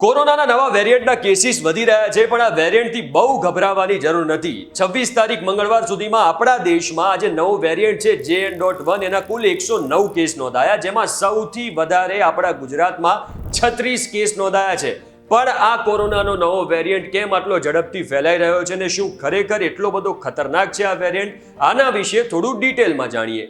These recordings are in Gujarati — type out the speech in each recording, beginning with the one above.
કોરોનાના નવા વેરિયન્ટના કેસીસ વધી રહ્યા છે, પણ આ વેરિયન્ટથી બહુ ગભરાવાની જરૂર નથી. 26 તારીખ મંગળવાર સુધીમાં આપણા દેશમાં આજે નવું વેરિયન્ટ છે JN.1, એના કુલ 109 કેસ નોંધાયા, જેમાં સૌથી વધારે આપણા ગુજરાતમાં 36 કેસ નોંધાયા છે. પણ આ કોરોનાનો નવો વેરિયન્ટ કેમ આટલો ઝડપથી ફેલાઈ રહ્યો છે ને શું ખરેખર એટલો બધો ખતરનાક છે આ વેરિયન્ટ? આના વિશે થોડું ડિટેલમાં જાણીએ.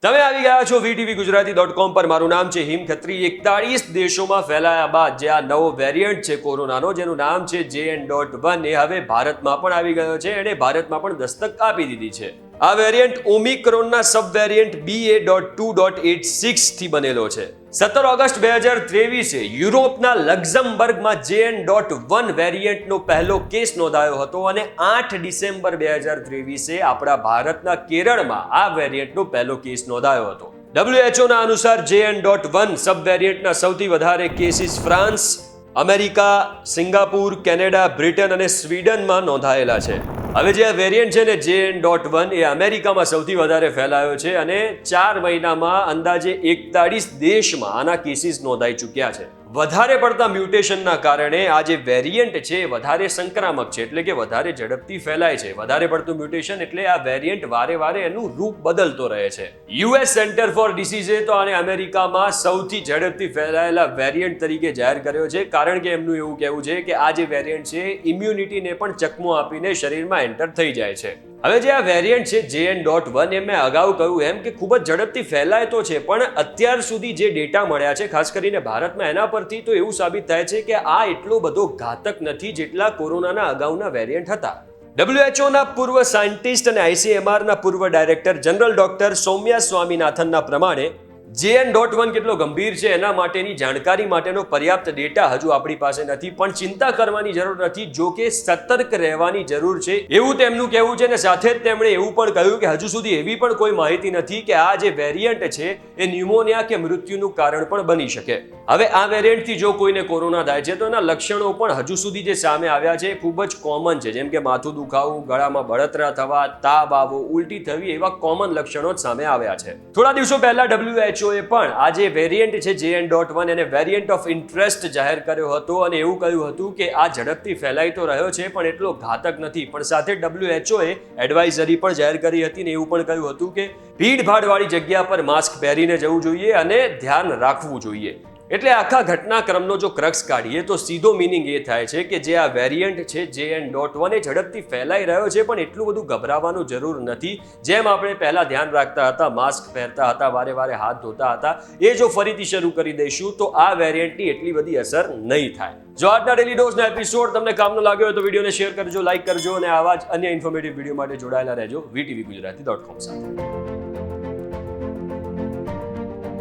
તમે આવી ગયા છો VTV Gujarati.com પર. મારું નામ છે હિમ ખત્રી. 41 દેશોમાં ફેલાયા બાદ જે આ નવો વેરિયન્ટ છે કોરોનાનો, જેનું નામ છે JN.1, એ હવે ભારતમાં પણ આવી ગયો છે. એણે ભારતમાં પણ દસ્તક આપી દીધી છે. આ વેરિયન્ટ ઓમિક્રોનના સબ વેરિયન્ટ BA.2.86 થી બનેલો છે. 17 ઓગસ્ટ 2023 યુરોપના લક્ઝમબર્ગમાં JN.1 વેરિયન્ટનો પહેલો કેસ નોંધાયો હતો અને 8 ડિસેમ્બર 2023 આપણા ભારતના કેરળમાં આ વેરિયન્ટનો પહેલો કેસ નોંધાયો હતો. WHO ના અનુસાર JN.1 સબ વેરિયન્ટના સૌથી વધારે cases France, America, Singapore, Canada, Britain અને સ્વીડનમાં નોંધાયેલા છે. હવે જે આ વેરિયન્ટ છે ને JN.1, એ અમેરિકામાં સૌથી વધારે ફેલાયો છે અને 4 મહિનામાં અંદાજે 41 દેશમાં આના કેસીસ નોંધાઈ ચૂક્યા છે. વધારે પડતા મ્યુટેશનના કારણે આ જે વેરિયન્ટ છે એ વધારે સંક્રામક છે, એટલે કે વધારે ઝડપથી ફેલાય છે. વધારે પડતું મ્યુટેશન એટલે આ વેરિયન્ટ વારે વારે એનું રૂપ બદલતો રહે છે. US સેન્ટર ફોર ડિસીઝે તો આને અમેરિકામાં સૌથી ઝડપથી ફેલાયેલા વેરિયન્ટ તરીકે જાહેર કર્યો છે, કારણ કે એમનું એવું કહેવું છે કે આ જે વેરિયન્ટ છે ઇમ્યુનિટીને પણ ચકમો આપીને શરીરમાં એન્ટર થઈ જાય છે. હવે જે આ વેરિયન્ટ છે JN.1, એ મેં અગાઉ કહ્યું એમ કે ખૂબ જ ઝડપથી ફેલાય તો છે, પણ અત્યાર સુધી જે ડેટા મળ્યા છે ખાસ કરીને ભારતમાં, એના પરથી તો એવું સાબિત થાય છે કે આ એટલો બધો ઘાતક નથી જેટલા કોરોનાના અગાઉના વેરિયન્ટ હતા. WHO ના પૂર્વ સાયન્ટિસ્ટ અને ICMR ના પૂર્વ ડાયરેક્ટર જનરલ ડોક્ટર સૌમ્યા સ્વામીનાથનના પ્રમાણે JN.1 કેટલો ગંભીર છે એના માટેની જાણકારી માટેનો પર્યાપ્ત ડેટા હજુ આપણી પાસે નથી, પણ ચિંતા કરવાની જરૂર નથી. જો કે સતર્ક રહેવાની જરૂર છે એવું તેમનું કહેવું છે. અને સાથે જ તેમણે એવું પણ કહ્યું કે હજુ સુધી એવી પણ કોઈ માહિતી નથી કે આ જે વેરિયન્ટ છે એ ન્યુમોનિયા કે મૃત્યુનું કારણ પણ બની શકે. હવે આ વેરિયન્ટથી જો કોઈને કોરોના થાય છે તો એના લક્ષણો પણ હજુ સુધી જે સામે આવ્યા છે એ ખૂબ જ કોમન છે, જેમ કે માથું દુખાવું, ગળામાં બળતરા થવા, તાવ આવવો, ઉલટી થવી, એવા કોમન લક્ષણો જ સામે આવ્યા છે. થોડા દિવસો પહેલા WHO એ પણ આ જે વેરિયન્ટ છે JN.1 એને વેરિયન્ટ ઓફ ઇન્ટરેસ્ટ જાહેર કર્યો હતો અને એવું કહ્યું હતું કે આ ઝડપથી ફેલાઈ તો રહ્યો છે પણ એટલો ઘાતક નથી. પણ સાથે WHO એ એડવાઇઝરી પણ જાહેર કરી હતી ને એવું પણ કહ્યું હતું કે ભીડભાડવાળી જગ્યા પર માસ્ક પહેરીને જવું જોઈએ અને ધ્યાન રાખવું જોઈએ. એટલે આખા ઘટનાક્રમનો જો ક્રક્સ કાઢીએ તો સીધો મિનિંગ એ થાય છે કે જે આ વેરિયન્ટ છે JN.1 એ ઝડપથી ફેલાઈ રહ્યો છે, પણ એટલું બધું ગભરાવાનું જરૂર નથી. જેમ આપણે પહેલા ધ્યાન રાખતા હતા, માસ્ક પહેરતા હતા, વારે વારે હાથ ધોતા હતા, એ જો ફરીથી શરૂ કરી દઈશું તો આ વેરિયન્ટની એટલી બધી અસર નહીં થાય. જો આજના ડેલી ડોઝના એપિસોડ તમને કામનો લાગ્યો હોય તો વિડીયોને શેર કરજો, લાઈક કરજો અને આવા જ અન્ય ઇન્ફોર્મેટિવ વિડીયો માટે જોડાયેલા રહેજો VTV Gujarati.com સાથે.